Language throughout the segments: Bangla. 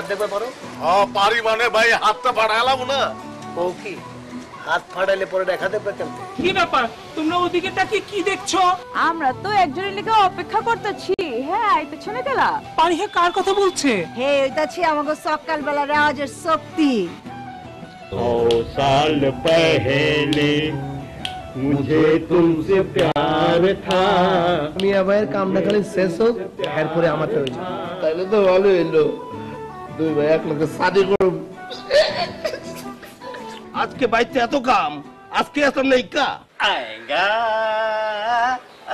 হাত দেখবে পারো? পারি মানে ভাই হাতটা ফাড়ালাম না। ও কি হাত ফাড়াইলে পরে দেখা দেখবে কেমন? কি ব্যাপার, তোমরা ওদিকে তাকিয়ে কি দেখছো? আমরা তো একজনের লেগে অপেক্ষা করতেছি। হ্যাঁ, আইতেছ না কেলা? পারি হে কার কথা বলছে? হে, ওইটাছি আমাকে সকালবেলা রাজের শক্তি। 2 साल पहले मुझे तुमसे प्यार था। মিয়া ভাইয়ের কামটা খালি শেষ হোক, এরপরে আমারটা হয়ে যাবে। তাইলে তো ভালো হইলো, দুই ভাই এক লোকের শাদি করব। আজকে বাইতে এত কাম, আজকে এত নেই কা। आएगा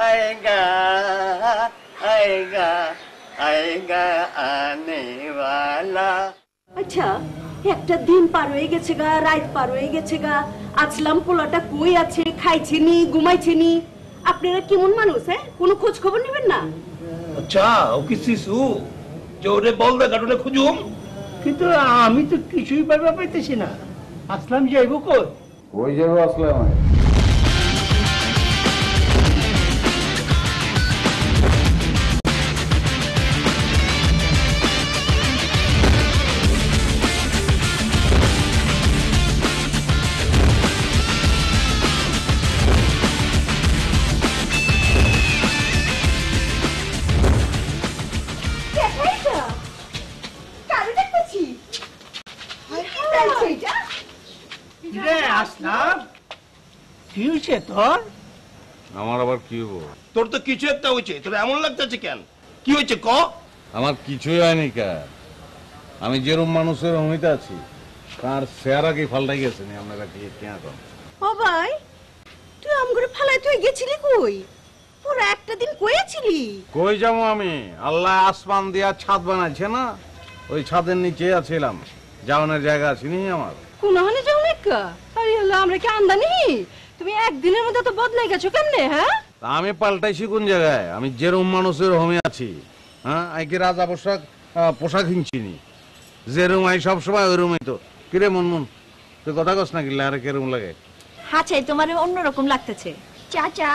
आएगा आएगा आएगा आने वाला। আচ্ছা, একটা দিন পার হয়ে গেছে গা, রাত পার হয়ে গেছে গা, আজলাম পোলাটা কই আছে, খাইছে নি, ঘুমাইছে নি? আপনারা কেমন মানুষ? হ্যাঁ, কোনো খোঁজ খবর নেবেন না? আচ্ছা ও কি শিশু জোরে বল দে গাড়ুনে খুঁজুম? কিন্তু আমি তো কিছুই পাইবা পাইতেছি না। আসলাম যাইব কই? কই যাবো আসলাম? কি হয়েছে তোর? আমার আবার কি হবো? তোর তো কিছু একটা হয়েছে, তোর এমন লাগতেছে কেন? কি হয়েছে ক? আমার কিছুই হয়নি কা, আমি যেরকম মানুষের অমিতে আছি তার চেহারা কি পাল্টাই গেছে নি? আপনারা কি কেন? ও ভাই, তুই আমগরে ফালাই তুই গেছিলি কই? পুরো একটা দিন কইছিলি? কই যাবো আমি? আল্লাহ আসমান দিয়া ছাদ বানাইছে না, ওই ছাদের নিচে আছিলাম, যাওয়ানোর জায়গা আছে নি আমার। কোনখানে যাও নাকা? আরে আল্লাহ, আমরা কি আমদানি? তুমি একদিনের মধ্যে তো বদলাই গেছো কেমনে? হ্যাঁ, আমি পাল্টাইছি কোন জায়গায়? আমি যেরকম মানুষের হোমে আছি, হ্যাঁ, আইকে রাজা পোশাক কিনছিনি, যেরকম আই সব সময় ওইরকমই তো। কিরে মনমন, তুই কথা কস না কিনলে? আরে কিরকম লাগে? হ্যাঁ চাই, তোমার অন্যরকম লাগতেছে। চাচা,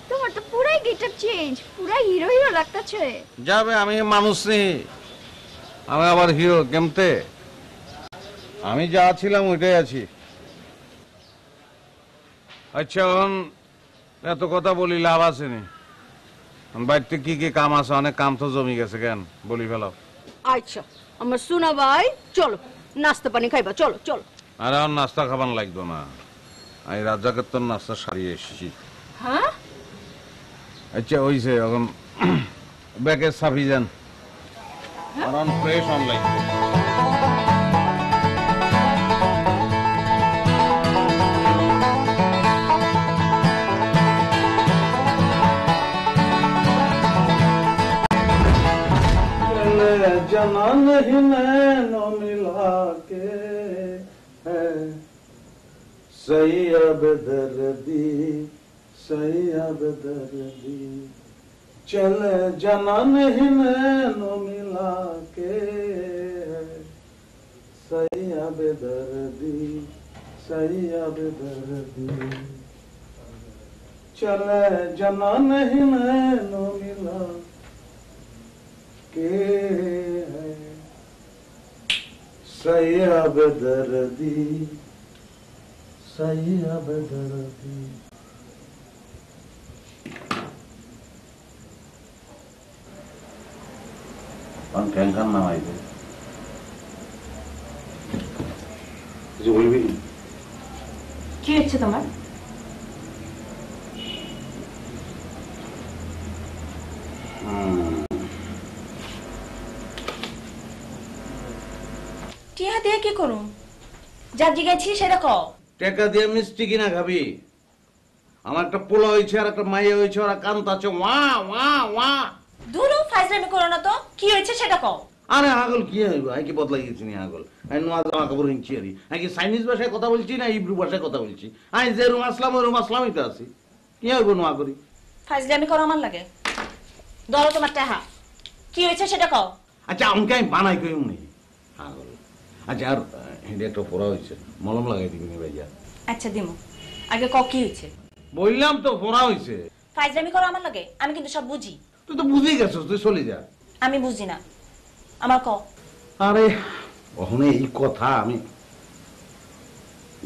তোমার তো পুরাই গেটআপ চেঞ্জ, পুরাই হিরো হিরো লাগতেছে। যাবে, আমি মানুষ নেই, আমি আবার হিরো কেমতে? আমি যা ছিলাম ওইটাই আছি। আচ্ছা, এখন এত কথা বলি লাভ আছে নি? বাড়িতে কি কি কাম আছে? অনেক কাম তো জমি গেছে, কেন বলি ফেলাও। আচ্ছা আমার সোনা ভাই, চলো নাস্তা পানি খাইবা, চলো চলো। আরে আমার নাস্তা খাবার লাগতো না, আমি রাজাকের তোর নাস্তা সারিয়ে এসেছি। হ্যাঁ, আচ্ছা হইছে, এখন ব্যাগের সাফি যান, আর ফ্রেশ অনলাইন। जना नहीं नैनों मिला के है सही अब दर्दी, सही अब दर्दी, चले जना नहीं नैनों मिला के है सही अब दर्दी, सही अब दर्दी, चले जना नहीं नैनों मिला के है सही अब दर्दी, सही अब दर्दी। ক্যাঙ্কার নাম আইবে কিছু বলবি? কি হচ্ছে তোমার? টিয়া দিয়ে কি করুম? যা জিগাইছি সেটা কও। টাকা দিয়ে মিষ্টি কিনা খাবি? আমার একটা পোলা হয়েছে আর একটা মাইয়া হয়েছে, ওরা কান্ত আছে ওয়া ওয়া ওয়া। দূরও ফাইজলামি করো না তো, কি হয়েছে সেটা কও। আরে আগল কি হইব? আই কি বদলাই গেছি নি আগল? আই নোয়া জামা কাপড় কিনছি আরি, আই কি চাইনিজ ভাষায় কথা বলছি না ইব্রু ভাষায় কথা বলছি? আই যে রুম আসলাম ওই রুম আসলামই তো আছি, কি হইব নোয়া করি? ফাইজলামি করো আমার লাগে। ধরো তোমার টাহা, কি হয়েছে সেটা কও। আচ্ছা আমাকে আমি বানাই কইম নি আগল? আচ্ছা আর হেডে একটা ফোড়া হয়েছে, মলম লাগাই দিবি নি ভাইয়া? আচ্ছা দিমু, আগে কও কি হয়েছে। বললাম তো ফোড়া হয়েছে। ফাইজলামি করো আমার লাগে, আমি কিন্তু সব বুঝি। তুই তো বুঝেই গেছিস, তুই চলে যা। আমি বুঝি না, আমার কও। আরে কখনো এই কথা আমি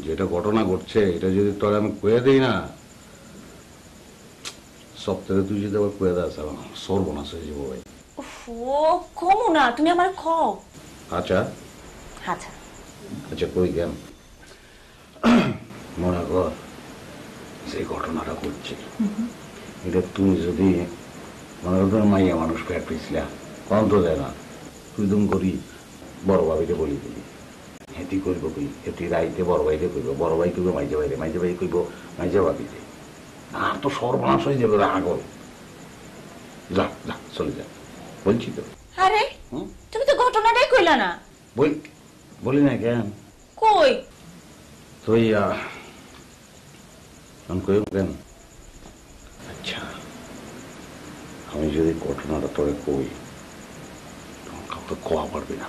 যেটা ঘটনা ঘটছে এটা যদি তোর আমি কয়ে দিই না, সপ্তাহে তুই যদি আবার কয়ে দাস সর্বনাশ হয়ে যাবো ভাই। ও কমু না, তুমি আমার কও। আচ্ছা আচ্ছা আচ্ছা কই কেন মনে কর যে ঘটনাটা ঘটছে এটা তুমি যদি মনে কর মাইয়া মানুষ পেট পিছলা কম তো দেয় না, তুই দুম করি বড় ভাবিকে বলি দিলি হেঁটি করবো কই, হেঁটি রাইতে বড় ভাইকে কইব, বড় ভাই কইব মাইজা ভাইরে, মাইজা ভাই কইব মাইজা ভাবিতে, আর তো সর্বনাশ হয়ে যাবে আগল। যা যা চলে যা বলছি তো। আরে তুমি তো ঘটনাটাই কইলা না। বলি না কেন কই তুই কই কেন? আচ্ছা আমি যদি ঘটনাটা তোরে কই তখন কাউকে কোয়া পারবি না।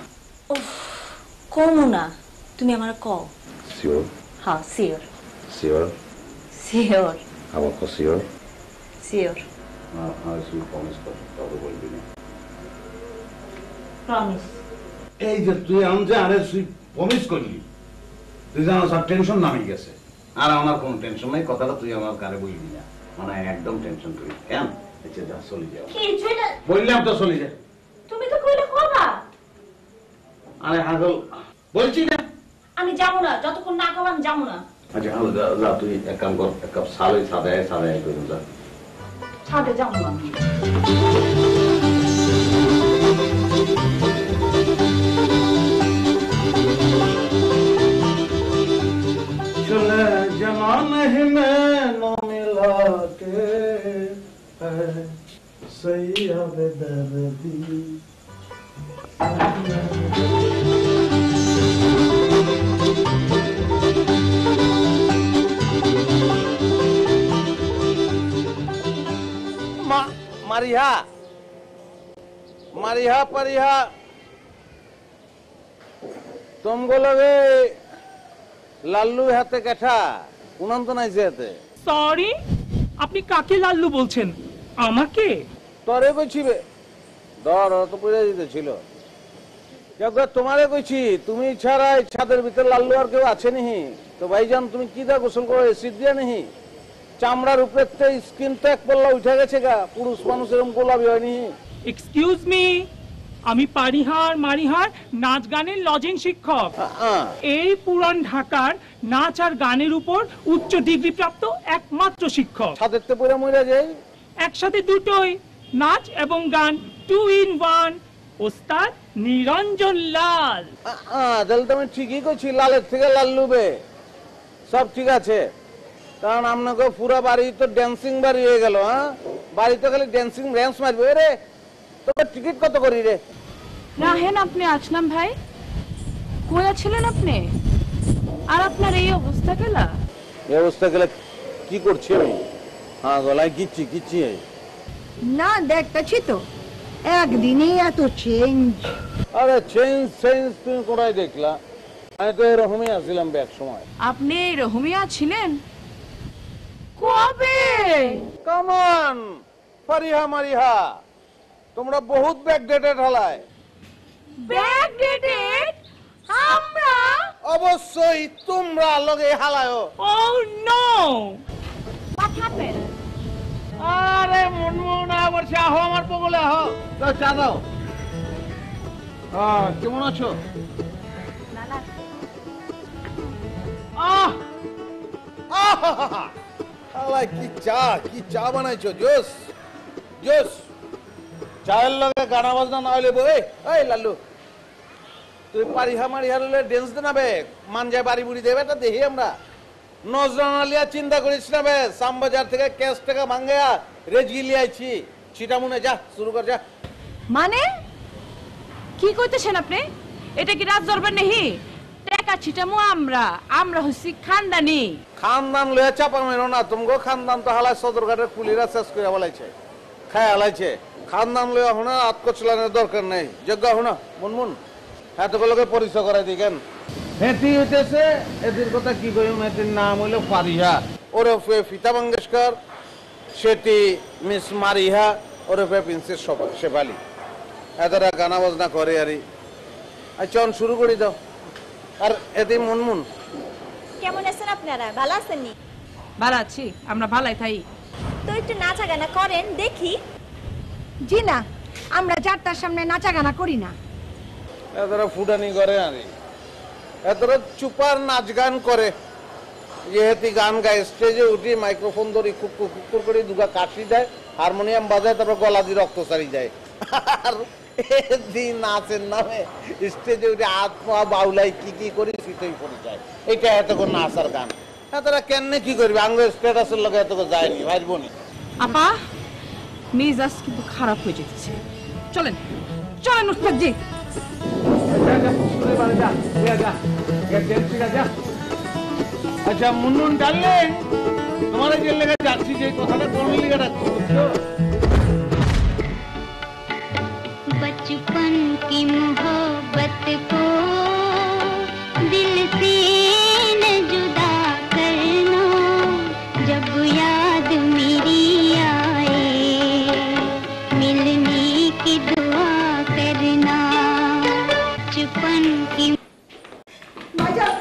কমু না, তুমি আমার কও। শিওর? হ্যাঁ শিওর। শিওর? শিওর। আবার কো শিওর? শিওর। তুই প্রমিস কর তবে বলবি না। প্রমিস। এই যে তুই আমি যে আরে তুই প্রমিস করলি, তুই জানো সব টেনশন নামে গেছে, আর আমার কোনো টেনশন নাই, কথাটা তুই আমার কারে বলবি না, মানে একদম টেনশন তুই কেন? আচ্ছা যা চলে যাও। কিছুই না, বললাম তো চলে যা। তুমি তো কইলে কবা। আরে হাগল বলছি না আমি যাবো না, যতক্ষণ না কব আমি যাবো না। আচ্ছা হাগল যা তুই এক কাম কর, এক কাপ সাদাই করে যা। ছাদে যাবো না। चले जमा नहीं मैंने मिला के है सही अब दर्दी। মারিহা মারিহা পারিহা তুমগো লগে লাল্লু হাতে কাঠা উনান্ত নাইছে হাতে। সরি, আপনি কাকে লাল্লু বলছেন? আমাকে? তরে কইছিবে ধর তো পড়ে দিতেছিল। তোমারে কইছি তুমি ছাড়া এই ছাদের ভিতরে লাল্লু আর কেউ আছে নিহি? তো ভাইজান তুমি কি দা গোসল করো এসিড দিয়া নিহি? চামড়ার উপরে স্কিন তো এক পল্লা উঠে গেছে গা, পুরুষ মানুষ এরকম গোলাপি হয়নি। এক্সকিউজ মি, আমি পারিহার মারিহার নাচ গানের লজেন শিক্ষক। এই পুরান ঢাকার নাচ আর গানের উপর উচ্চ ডিগ্রি প্রাপ্ত একমাত্র শিক্ষক। ছাদের তো পড়ে মরে যাই একসাথে দুটোই, নাচ এবং গান, 2 in 1। ওস্তাদ নিরঞ্জন লাল। তাহলে তুমি ঠিকই কইছি, লালের থেকে লাল্লুবে সব ঠিক আছে। কারণ আপনাকে পুরো বাড়ি তো ড্যান্সিং বাড়ি হয়ে গেল। হ্যাঁ বাড়ি তো খালি ড্যান্সিং ড্যান্স মারবে রে। তোর টিকিট কত করি রে? রাহেন আপনি আসলাম ভাই, কোয়া ছিলেন আপনি? আর আপনার এই অবস্থা কেলা? এই অবস্থা গেলে কি করছি আমি? হ্যাঁ গলায় গিচ্ছি না দেখতেছি তো একদিনই এত চেঞ্জ। আরে চেঞ্জ তুমি কোথায় দেখলা? আমি তো এরকমই আসছিলাম এক সময়। আপনি রহমিয়া ছিলেন কবে? কামান পারিহা মারিহা তোমরা বহুত ব্যাকডেটেড হলায়। ব্যাকডেটেড? আমরা? অবশ্যই তোমরা লগে হালায়। Oh no! What happened? আরে মনমোহন আবার চা হো আমার বগলে হো, দাও চা দাও। কেমন আছো? কি চা বানাইছো? জোস জোস। চায়ের লগে গানা বাজনা না হইলে বই। এই লাল্লু তুই পারিহা মারিহা হলে ড্যান্স দেনাবে, মান যায় বাড়ি বুড়ি দেবে, এটা দেখি আমরা। নজরান আলিয়া চিন্তা করিস না বে, সামবাজার থেকে ক্যাশ টাকা ভাঙ্গা রেজগি লিয়াইছি। ছিটামুনে যা শুরু কর যা। মানে কি কইতেছেন আপনি? এটা কি রাজ দরবার নেহি? টাকা ছিটামু আমরা হইছি খানদানি। খানদান লয়ে চাপা মেরো না, তুমগো খানদান তো হালাই সদরঘাটের পুলিরা শেষ করে বলাইছে, খায় হালাইছে। খানদান লয়ে হনা আত্মচলানের দরকার নেই। যোগ্য হনা মুনমুন এতগুলোকে পরিচয় করাই দিই কেন? হেঁটি হইতেছে এদের কথা কি কইম, এটির নাম হইল পারিহা ওরফে ফিতা মঙ্গেশকর, সেটি মিস মারিহা ওরফে প্রিন্সেস শেফালি। এতটা গানা বাজনা করে আরি চল শুরু করে দাও। আর এতে মুনমুন কেমন আছেন আপনারা, ভালো আছেন নি? ভালো আছি, আমরা ভালাই থাই। তো একটু নাচা গানা করেন দেখি। জি না, আমরা যাত্রার সামনে নাচা গানা করি না। এতরা ফুটানি করে আরে, এতরা চুপার নাচ গান করে। যেহেতু গান গায় স্টেজে উঠি মাইক্রোফোন ধরে কুকুর করে দুগা কাশি দেয়, হারমোনিয়াম বাজায়, তারপর গলা দিয়ে রক্ত সারি যায়। আর এদিন নাচের নামে স্টেজে উঠে হাত পা বাউলাই কি করে ফিতেই পড়ে যায়। এটা এতক্ষণ নাচার গান। তারা কেন কি করবে, আঙ্গুল স্ট্যাটাসের লগে এতক্ষণ যায়নি ভাইবনি। আপা মেজাজ কিন্তু খারাপ হয়ে যেতেছে। চলেন চলেন উস্তাদ জি। আচ্ছা মুনমুন ডাললেন, তোমার যে লেগে যাচ্ছি যে কথাটা কোন লিগে রাখছো? बचपन की मोहब्बत को दिल से न जुदा करना, जब याद मेरी आए मिलने की दुआ करना। बचपन की ভাইজান,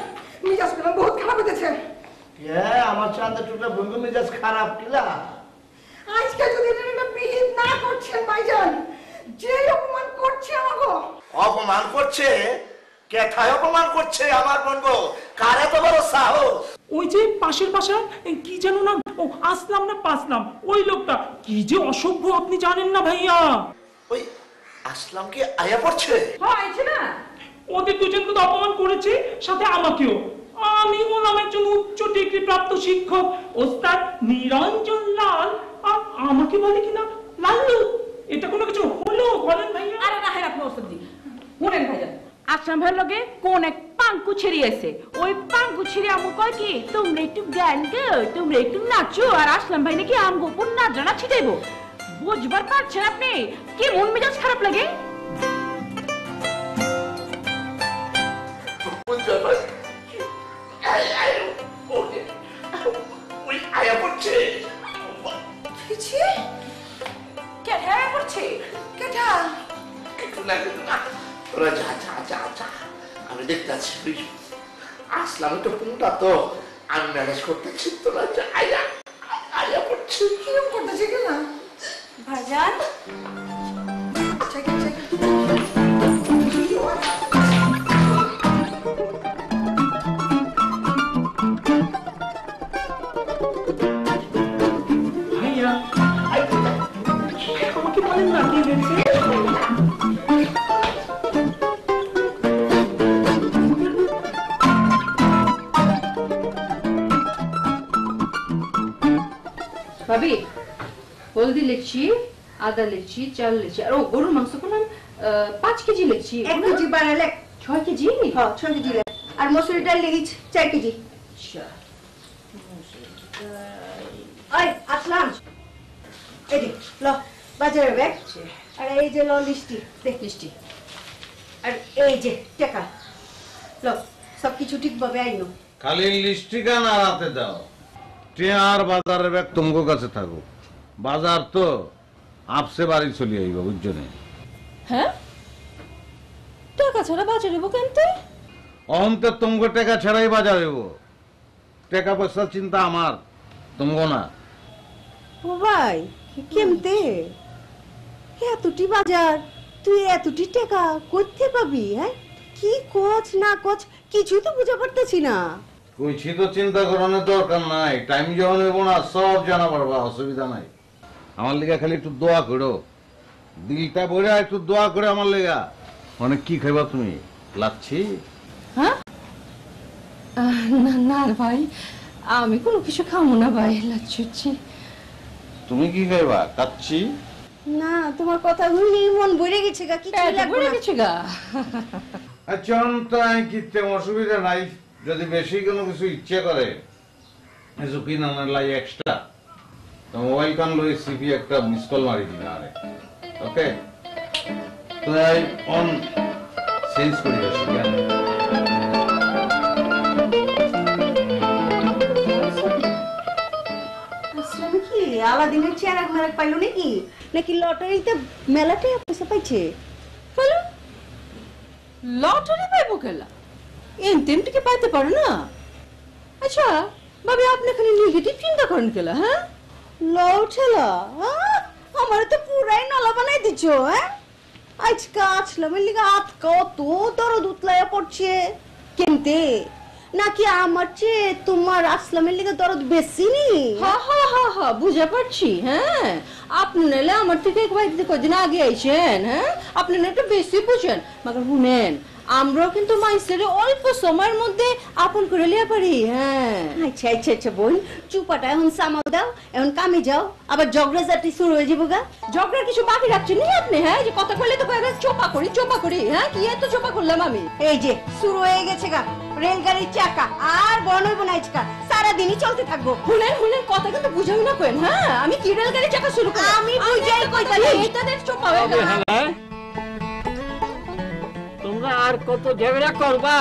মিজাজ গুলো বহুত খারাপ হতেছে। আমার চাঁদা টুকরা বন্ধু মেজাজ খারাপ কিলা? আজকে যদি এটা বিহিত না করছেন ভাইজান, যে অপমান করছে আমাকে। অপমান করছে? কেথায় অপমান করছে আমার বোনগো? কারে তো বড় সাহস? ওই যে পাশের বাসায় কি যেন নাম, ও আসলাম না পাসলাম, ওই লোকটা কি যে অসভ্য আপনি জানেন না ভাইয়া। ওই আসলাম কি আয়া পড়ছে? হয়েছে না, ওদের দুজনকে তো অপমান করেছে, সাথে আমাকেও। আমি হলাম একজন উচ্চ ডিগ্রি প্রাপ্ত শিক্ষক, ওস্তাদ নিরঞ্জন লাল, আর আমাকে বলে কিনা লাল্লু। এটা কোনো কিছু হলো বলেন ভাইয়া? আরে না হ্যাঁ আপনি ওস্তাদ জি শুনেন ভাইজান, আসাম ভাইয়ের লগে কোন এক পাঙ্কু ছিড়িয়েছে। ওই পাঙ্কু ছিড়ে আমু কয় কি তোমরা একটু গান গাও, তোমরা একটু নাচো, আর আসলাম ভাই নাকি আমগো উপর নাচনা ছিটাইবো। বুঝবার পারছেন আপনি কি মন মেজাজ খারাপ লাগে? ওই আয়া পড়ছে। কিছু কেটে পড়ছে কেটা একটু না তোরা যা যা যা যা, আমি দেখতে আছি। আসলাম তো কোনটা তো আমি ম্যানেজ করতেছি, তোরা যা আয়া আয়া পড়ছে। কিরম করতেছে কিনা ভাইজান চেকেন চেকেন। ভাইয়া আমাকে বলেন না কি হয়েছে? ভাবি হলদি লিখছি, আদা লিখছি, চাল লিখছি, আর ও গরুর মাংস করলাম 5 কেজি লিখছি। 1 কেজি বানালে 6 কেজি? হ্যাঁ 6 কেজি লাগে। আর মসুর ডাল লিখিস 4 কেজি। আচ্ছা ওই আসলাম, এই যে ল বাজারে ব্যাগ, আর এই যে ল লিস্টি দেখ লিস্টি, আর এই যে টাকা ল, সব কিছু ঠিকভাবে আইনো। খালি লিস্টিকা না রাতে দাও, টিয়ার বাজারের ব্যাগ তোমার কাছে থাকুক। বাজার তো আপসে বাড়ি চলে আইব, বুঝছো না? হ্যাঁ টাকা ছাড়া বাজারে কেনতে? অহন্তে তোমাকে টাকা ছাড়াই বাজার হইব। টাকা পয়সার চিন্তা আমার, তোমাকে না। ও ভাই কেমতে এতটি বাজার, তুই এতটি টাকা করতে পাবি? হ্যাঁ কি কোচ না কোচ কিছুই তো বুঝে পারতেছি না। কইছি তো চিন্তা করানোর দরকার নাই, টাইম যখন হইব না সব জানা পারবা, অসুবিধা নাই। আমার লিগা খালি একটু দোয়া করো, দিলটা ভরে একটু দোয়া করে আমার লিগা। মানে কি খাইবা তুমি? লাচ্ছি? হ্যাঁ না না ভাই, আমি কোনো কিছু খাবো না ভাই, লাচ্ছি। তুমি কি খাইবা? কাচ্ছি? না তোমার কথা শুনি মন ভরে গেছে গা, কিছু লাগবে না। কিছু গা আচ্ছা তাই কি তেমন অসুবিধা নাই। যদি বেশি কোনো কিছু ইচ্ছে করে ঝুঁকি নানার লাই এক্সট্রা, তো মোবাইল কান লই সিপি একটা মিস কল মারি দিন। আরে ওকে, তো আই অন চেঞ্জ করি আসি। আসলে কি আলাদিনের চেরাগ মেরাগ পাইলো নাকি, নাকি লটারিতে মেলাটাই পয়সা পাইছে? বলো লটারি পাইবো কেলা এমটি কি পাইতে পারো না আচ্ছা ভাবি আপনি খালি নেগেটিভ চিন্তা করেন কেলা হ্যাঁ লটালা আমার তো পুরাই নলা বানাই দিচ্ছ হ্যাঁ আজকে আসলামের লিগে হাত কত দরদ উতলাইয়া পড়ছে কেমতে নাকি আমার চেয়ে তোমার আসলামের লিগে দরদ বেশি নি হা বুঝা পারছি হ্যাঁ আপনি নাহলে আমার থেকে এক বাড়িতে কদিন আগে আইছেন হ্যাঁ আপনি না একটু বেশি বুঝেন মাকে শুনেন আমরাও কিন্তু মাইসের অল্প সময়ের মধ্যে আপন করে লিয়া পারি হ্যাঁ আচ্ছা আচ্ছা আচ্ছা বোন চুপাটা এখন সামাল দাও এখন কামে যাও আবার ঝগড়া জাতি শুরু হয়ে যাবো গা ঝগড়ার কিছু বাকি রাখছেন নি আপনি হ্যাঁ যে কথা বললে তো কয়েকবার চোপা করি হ্যাঁ কি এত চোপা করলাম আমি এই যে শুরু হয়ে গেছে গা রেলগাড়ির চাকা আর বনই বনাইছকা সারাদিনই চলতে থাকবো শুনেন কথা কিন্তু বুঝাবি না কেন হ্যাঁ আমি কি রেলগাড়ির চাকা শুরু করি আমি বুঝাই কইতাছি এটাদের চোপা হয়ে গেল তোমরা আর কত ঝগড়া করবা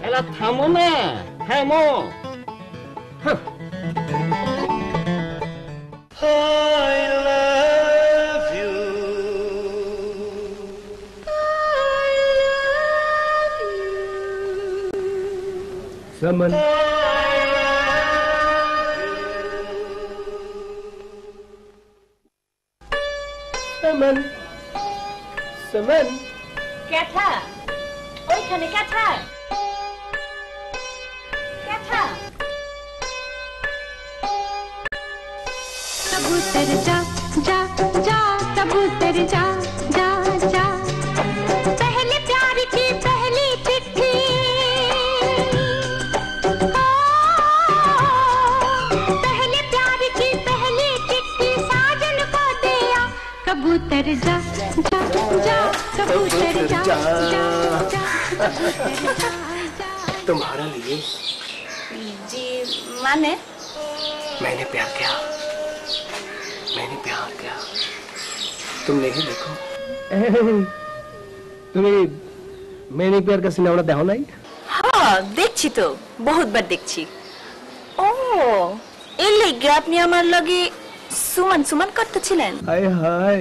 এলা থামো না থামো I love you Saman Saman ক্যাথা ওইখানে ক্যাথা ক্যাথা कबूतर जा जा जा कबूतर जा जा जा पहले प्यार की पहली चिट्ठी पहले प्यार की पहली चिट्ठी साजन को दिया कबूतर जा जा जा कबूतर जा जा जा तुम्हारा लिए जी माने मैंने प्यार किया तुम नहीं देखो तुम्हें मैंने प्यार का सिनेमा देखो नहीं हाँ देखছি তো বহুতবার দেখছি ও এর লাগি আপনি আমার লগে সুমন সুমন করতেছিলেন हाय हाय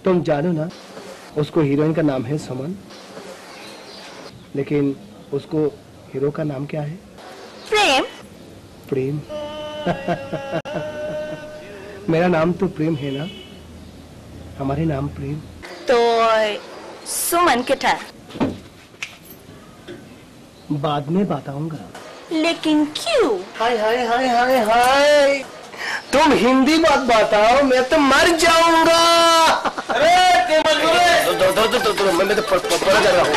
तुम जानो ना उसको हीरोइन का नाम है सुमन लेकिन उसको हीरो का नाम क्या है प्रेम प्रेम मेरा नाम तो प्रेम है ना हमारे नाम प्रेम तो सुमन केठा बाद में बताऊंगा लेकिन क्यों हाय हाय हाय हाय हाय तुम हिंदी बात बताओ मैं तो मर जाऊंगा अरे मैं तो पता कर रहा हूँ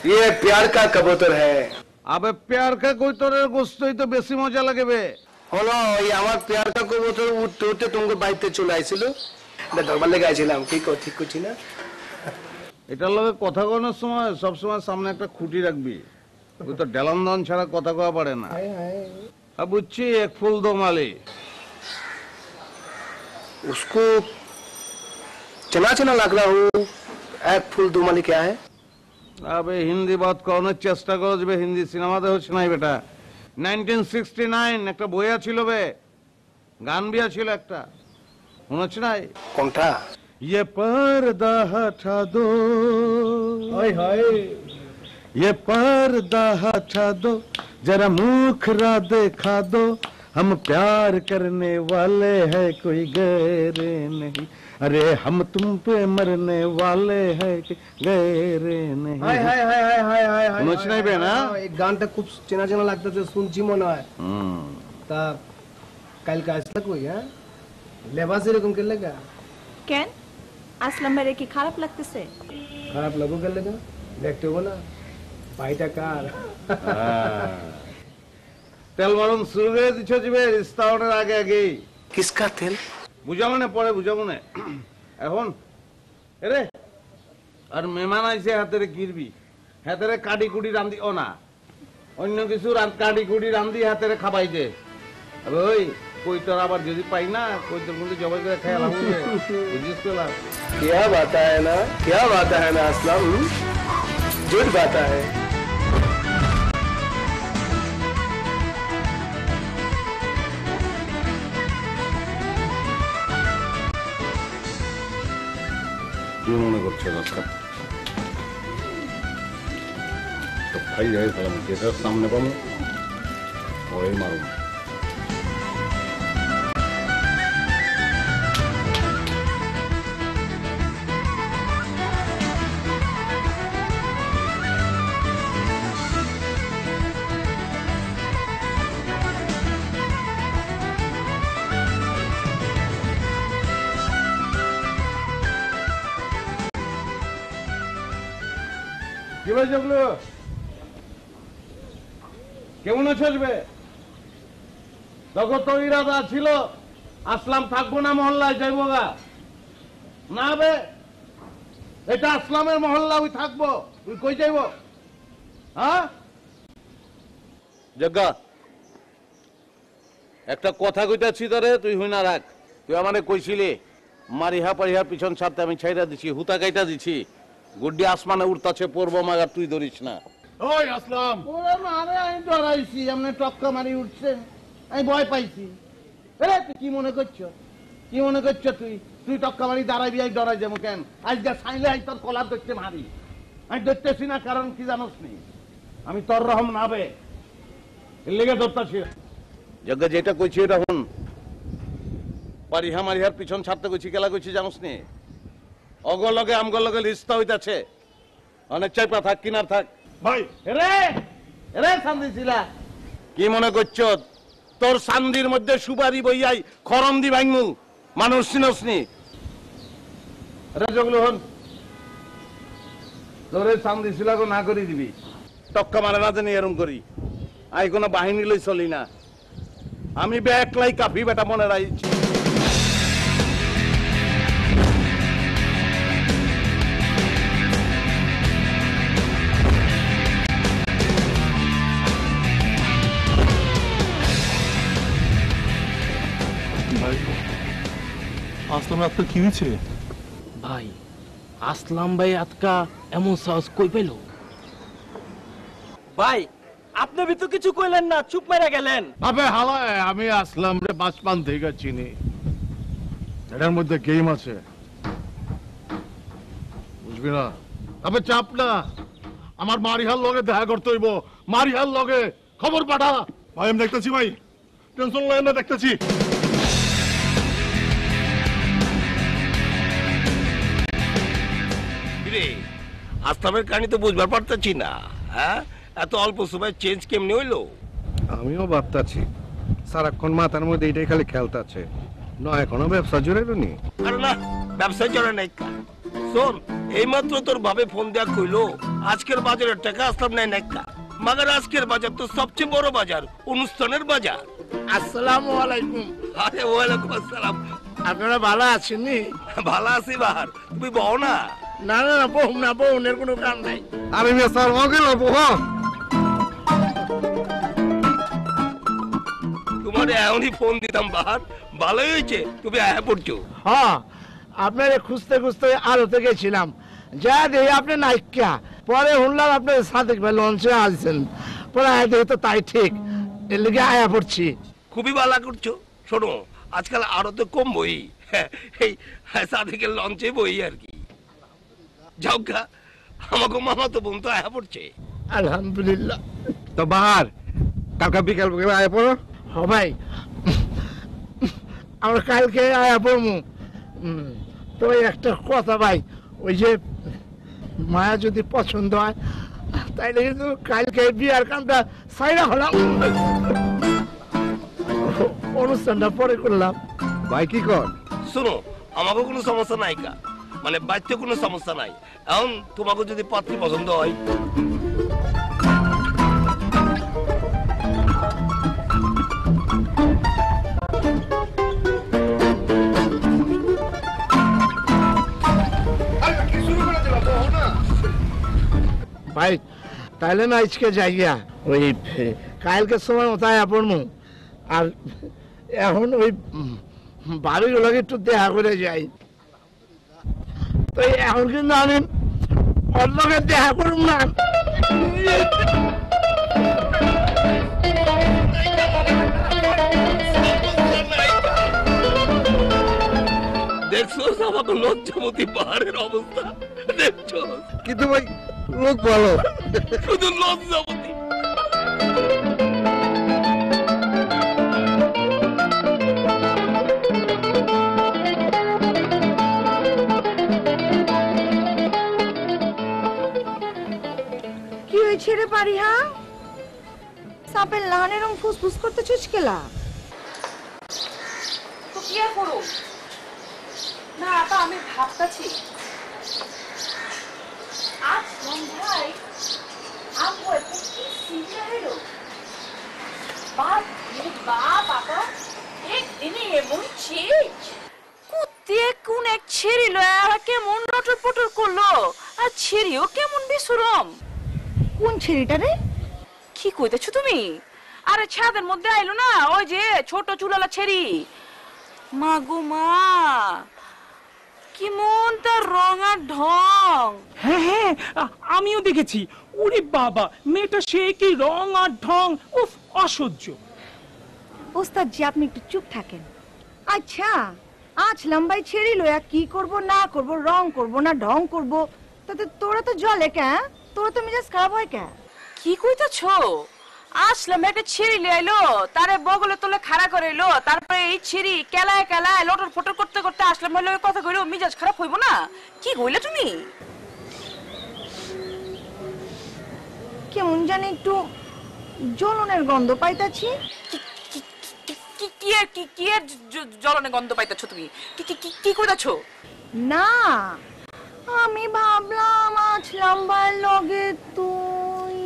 ये प्यार का कबूतर है अबे प्यार का कोई तो गोश्त ही तो बेसी मजा लगे হলো ওই আমার প্যার কা কবুতর উঠতে উঠতে তোমাকে বাইতে চলে আইছিল দরবার লেগে আইছিলাম ঠিক করছি না এটার লগে কথা কওয়ার সময় সব সময় সামনে একটা খুঁটি রাখবি ওই তো ডেলন্দন ছাড়া কথা কওয়া পারে না বুঝছি এক ফুল দো মালি उसको चना चना लग रहा हूँ एक फूल दो माली क्या है अबे हिंदी बात করানোর চেষ্টা করো যে হিন্দি সিনেমাতে হচ্ছে না বেটা 1969 একটা বইয়া ছিল বে গান বিয়া ছিল একটা মনে হচ্ছে না কোনটা ये पर्दा हटा दो हाय हाय ये पर्दा हटा दो जरा मुखरा दिखा दो हम प्यार करने वाले हैं कोई गैरे नहीं अरे हम तुम पे मरने वाले हैं गैरे नहीं हाय हाय हाय हाय हाय हाय हाय মনে নাই বে না এই গানটা খুব চেনা চেনা লাগতেছে শুনছি মনে হয় তা কালকে আসলা কই হ্যাঁ লেবাস এরকম কে লাগা কেন আসলাম ভাইরে কি খারাপ লাগতেছে খারাপ লাগো কে লাগা দেখতে হবো না পাইটা কার তেল মারুন শুরু করে দিছো জিবে রিস্তাওয়ার আগে আগে কিসকা তেল বুঝাবো না পরে বুঝাবো না এখন এরে আর মেহমান আইছে হাতেরে গিরবি হাতেরে কাডি কুডি রান্ধি ও না অন্য কিছু কাডি কুডি রান্ধি হাতেরে খাবাই দে ওই কই তোর আবার যদি পাই না কই তোর মধ্যে জবাই করে খেয়াল হবে বুঝিস তো না क्या बात है ना असलम झूठ बात है কি মনে করছে রাস্তা তো খাই যাই ফেলাম যেটার সামনে পাবো ওই মারুন কি ভাই জগলু কেমন আছিস বে তখন তো ইরাদা ছিল আসলাম থাকবো না মহল্লায় যাইবো গা না বে এটা আসলামের মহল্লা ওই থাকবো তুই কই যাইব হ্যাঁ জগা একটা কথা কইতাছি তোরে তুই হই না রাখ তুই আমারে কইছিলি মারিহা পারিহার পিছন ছাড়তে আমি ছাইরা দিছি হুতা কাইটা দিছি গুড্ডি আসমানে উড়তাছে পূর্ব মাগার তুই ধরিস না ওই আসলাম ওরে মারে আমি ডরাইছি এমনি টক্কা মারি উঠছে আমি ভয় পাইছি আরে তুই কি মনে করছো তুই তুই টক্কা মারি দাঁড়াইবি আমি ডরাই যাবো কেন আজকে সাইলে আজ তোর কলার ধরতে মারি আমি ধরতেছি না কারণ কি জানোস নি আমি তোর রহম নাবে এর লেগে ধরতাছি যজ্ঞ যেটা কইছি এটা হন পারিহা মারিহার পিছন ছাড়তে কইছি কেলা কইছি জানোস নি অগলগে আমগলগে লিস্তা হইতাছে অনেক চাইপা থাক কিনার থাক ভাই রে রে সান্দিছিলা কি মনে করছ তোর সান্দির মধ্যে সুপারি বইয়াই খরম দি ভাঙমু মানুষ চিনসনি রে জগলু হন তোরে সান্দিছিলা গো না করি দিবি টক্কা মারে না জানি এরম করি আই কোনো বাহিনী লই চলি না আমি একলাই কাফি বেটা মনে রাইছি আসলাম আপনার কি হয়েছে ভাই আসলাম ভাই আজকা এমন সাহস কই পেল ভাই আপনি তো কিছু কইলেন না চুপ মেরে গেলেন আবে হালায় আমি আসলাম রে বাসপান থেকে চিনি এটার মধ্যে গেম আছে বুঝবি না আবে চাপ না আমার মারিহার লগে দেখা করতে হইব মারিহার লগে খবর পাঠা ভাই আমি দেখতেছি ভাই টেনশন লয় না দেখতেছি আসলামের কাহিনী তো বুঝবার পারতেছি না হ্যাঁ এত অল্প সময় চেঞ্জ কেমনি হইলো আমিও ভাবতাছি সারাক্ষণ মাথার মধ্যে এটাই খালি খেলতাছে নয় এখনো ব্যবসা জুড়াইল নি আরে না ব্যবসায় জড়া নাই শোন এইমাত্র তোর ভাবে ফোন দেয়া কইলো আজকের বাজারের টাকা আসলাম নাই নাইকা মাগার আজকের বাজার তো সবচেয়ে বড় বাজার অনুষ্ঠানের বাজার আসসালামু আলাইকুম আরে ওয়ালাইকুম আসসালাম আপনারা ভালো আছেন নি ভালো আছি বাহার তুমি বও না না না না বহু না বহুনের কোনো কাম নাই আরে মিয়া স্যার ও গেল বহু তোমার এমনই ফোন দিতাম বাহার ভালোই হয়েছে তুমি আয়া পড়ছো হ্যাঁ আপনারে খুঁজতে খুঁজতে আলোতে গেছিলাম যা দেখি আপনি নাইকা পরে শুনলাম আপনি সাদেক ভাই লঞ্চে আসছেন পরে আয়া দেখি তো তাই ঠিক এর লিগে আয়া পড়ছি খুবই ভালো করছো শোনো আজকাল আরো তো কম বই এই সাদেকের লঞ্চে বই আর কি যাওগা আমাকে মামা তো বোন তো আয়া পড়ছে আলহামদুলিল্লাহ তো বাহার কালকে বিকাল বিকাল আয়া পড়ো হ ভাই আমরা কালকে আয়া পড়মু তো একটা কথা ভাই ওই যে মায়া যদি পছন্দ হয় তাইলে কিন্তু কালকে বিয়ার কামটা সাইরা হলাম অনুষ্ঠানটা পরে করলাম ভাই কি কর শোনো আমাকে কোনো সমস্যা নাই কা মানে বাড়িতে কোনো সমস্যা নাই এখন তোমাকে যদি পাত্রী পছন্দ হয় ভাই তাইলে না আজকে যাইয়া ওই কালকে সময় মতো আয়া পড়মু আর এখন ওই বাড়িগুলোকে একটু দেখা করে যাই তো এখন কিন্তু আমি অন্যকে দেখা করুন না দেখছো আমাকে লজ্জামতি পাহাড়ের অবস্থা দেখছো? কিন্তু ভাই লোক ভালো, শুধু লজ্জামতি। কি হয়েছে রে পারিহা? সাপের লাহানের রং ফুসফুস করতে চুচকেলা? তো কি আর করো না আপা, আমি ভাবতাছি আজ সন্ধ্যায় আমগো একটা কি সিনটা হলো। বাপ রে বাপ আপা, একদিনে এমন চেঞ্জ! কুত্তে কোন এক ছেড়ি লয়া কেমন লটর পটর করলো, আর ছেড়িও কেমন বিসুরম। কোন ছেড়িটা রে? কি কইতেছো তুমি? আরে ছাদের মধ্যে আইলো না, ওই যে ছোট চুলালা ছেড়ি। মা গো মা, কি মন তার রং আর ঢং। হ্যাঁ হ্যাঁ, আমিও দেখেছি। ওরে বাবা, মেয়েটা সে কি রং আর ঢং, উফ অসহ্য। ওস্তাদ জি আপনি একটু চুপ থাকেন। আচ্ছা আজ লম্বাই ছেড়ি লয়া কি করব না করব, রং করব না ঢং করব, তাতে তোরা তো জলে কে? তোরা তো মেজাজ খারাপ হয় কে? কি কইতেছো? আসলাম একটা ছেড়ি লিয়ে আইলো, তারে বগলে তোলে খাড়া করে এলো, তারপরে এই ছেড়ি কেলায় কেলায় লটর ফটর করতে করতে আসলাম হইলো, ওই কথা কইলো মিজাজ খারাপ হইব না? কি কইলে তুমি? কেমন জানি একটু জ্বলনের গন্ধ পাইতাছি। কি আর জ্বলনে গন্ধ পাইতেছো তুমি? কি কইতাছো? না আমি ভাবলাম আজ লম্বার লগে তুই।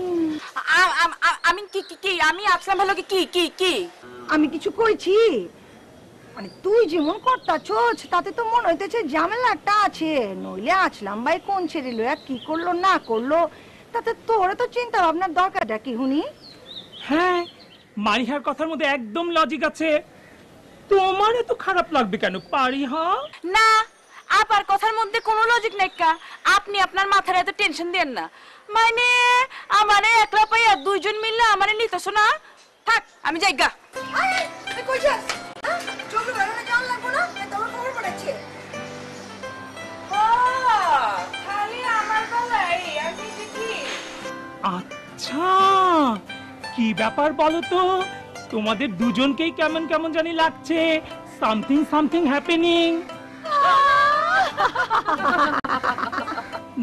আমি আমি আসলাম ভালো কি আমি কিছু কইছি? মানে তুই যেমন করতাছস তাতে তো মনে হইতেছে ঝামেলাটা আছে। নইলে আসলাম ভাই কোন ছেড়ে লয়া কি করলো না করলো, তাতে তোরা তো চিন্তা ভাবনার দরকারটা কি হুনি? হ্যাঁ, মারিহার কথার মধ্যে একদম লজিক আছে। তোমার এত খারাপ লাগবে কেন পারিহা? না, আপার কথার মধ্যে কোনো লজিক নাই কা। আপনি আপনার মাথায় এত টেনশন দেন না। মানে আমারে একলা পাইয়া দুইজন মিললে আমারে নিতেছ না? থাক আমি যাই গা। তুই কই যাস? চল বেরোনে জান লাগবো না, তোর খবর পড়েছে। খালি আমার বেলায় আমি কি? আচ্ছা, কি ব্যাপার বলো তো? তোমাদের দুজনকেই কেমন কেমন জানি লাগছে। Something something happening.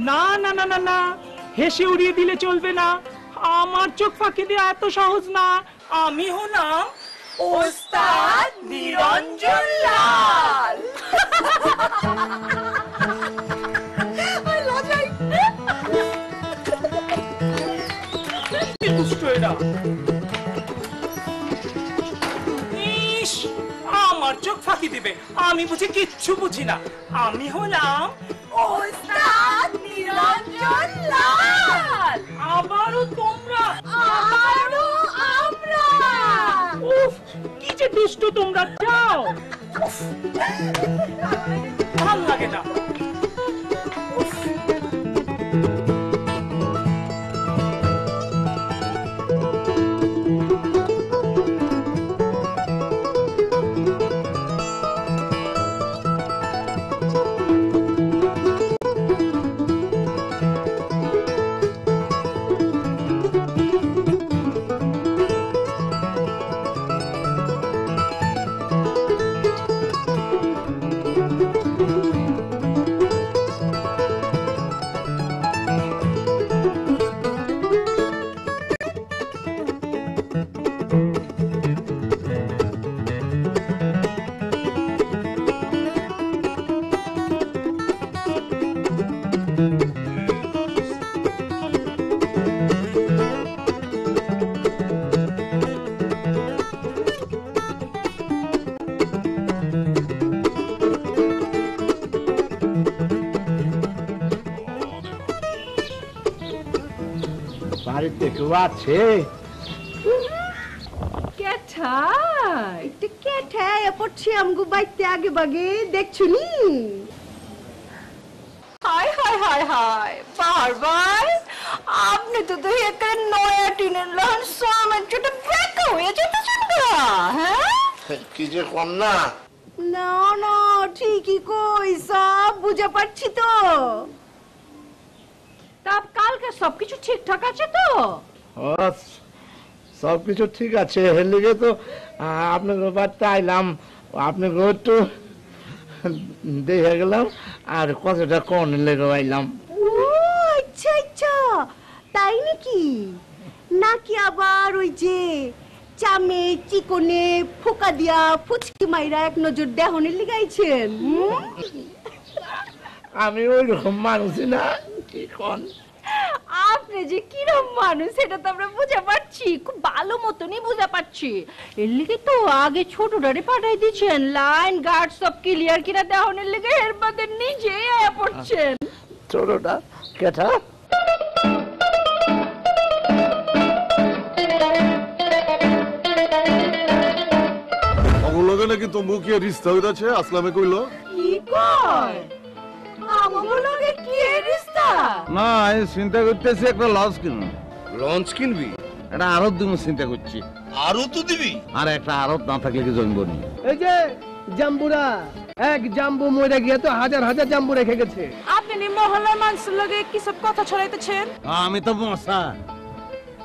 না না না না না, হেসে উড়িয়ে দিলে চলবে না। আমার চোখ ফাঁকি দেওয়া এত সহজ না। আমি হলাম ওস্তাদ নিরঞ্জন লাল। ইস, আমার চোখ ফাঁকি দিবে, আমি বুঝি কিচ্ছু বুঝি না। আমি হলাম ওস্তাদ নিরঞ্জন লাল। আবারও তোমরা, আবারও আমরা। উফ, কি যে দুষ্ট তোমরা। যাও, ভাল লাগে না। বাড়িতে কেউ আছে? কেঠা একটু কেঠা পড়ছি আমগো বাইতে আগে বাগে দেখছুনি। হায় হায় হায় হায় বারবার আপনি তো তো একটা নয়া টিনের লহন সামান ছোট ব্রেক হয়ে যেতেছেন না। হ্যাঁ কি যে কর না। না না ঠিকই কই সব বুঝে পারছি তো। তা কালকে সবকিছু ঠিকঠাক আছে তো? সবকিছু ঠিক আছে, এর লিগে তো আপনাকে বাড়িতে আইলাম, আপনাকে একটু দেখে গেলাম আর কতটা কোন লেগে আইলাম। ও আচ্ছা আচ্ছা, তাই নাকি? নাকি আবার ওই যে চামে চিকনে ফোকা দিয়া ফুচকি মাইরা এক নজর দেহনে লিগাইছেন? আমি ওই রকম মানুষই না, কি কোন? আপনি যে কিরম মানুষ সেটা তো আমরা বুঝে পারছি, খুব ভালো মতনই বুঝে পারছি। এর লিগে তো আগে ছোটটারে পাঠাই দিচ্ছেন লাইন গার্ড সব ক্লিয়ার কিনা দেওয়ার লিগে, এর মধ্যে নিজেই আয়া পড়ছেন। ছোটটা কেটা? ওগুলোকে নাকি তম্বুকিয়া রিস্তা হইতাছে, আসলামে কইল। কি কয়? আমার লগে কি রিস্তা? না, আমি চিন্তা করতেছি একটা লঞ্চ কিনবো। লঞ্চ কিনবি? এটা আরত দিব চিন্তা করছি। আরো তো দিবি? আর একটা আরত না থাকলে কি জমবো নি? এই যে জাম্বুরা, এক জাম্বু মরে গিয়ে তো হাজার হাজার জাম্বু রেখে গেছে। আপনি নি মহল্লার মানুষের লগে কি সব কথা ছড়াইতেছেন? আমি তো মশা,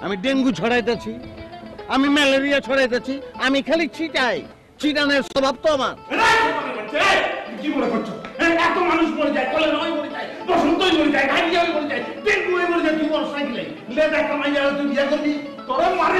আমি ডেঙ্গু ছড়াইতেছি, আমি ম্যালেরিয়া ছড়াইতেছি, আমি খালি ছিটাই। চিটানের স্বভাব তো আমার। কি মনে করছো? এত মানুষ মরে যায়, কলেরা মরে যায়, বসন্তই মরে যায়, ডায়রিয়া মরে যায়, ডেঙ্গু মরে যায়, তুই মরছ নাকি? লে দেখা মাইয়া তুই বিয়ে করবি, তোরা মারে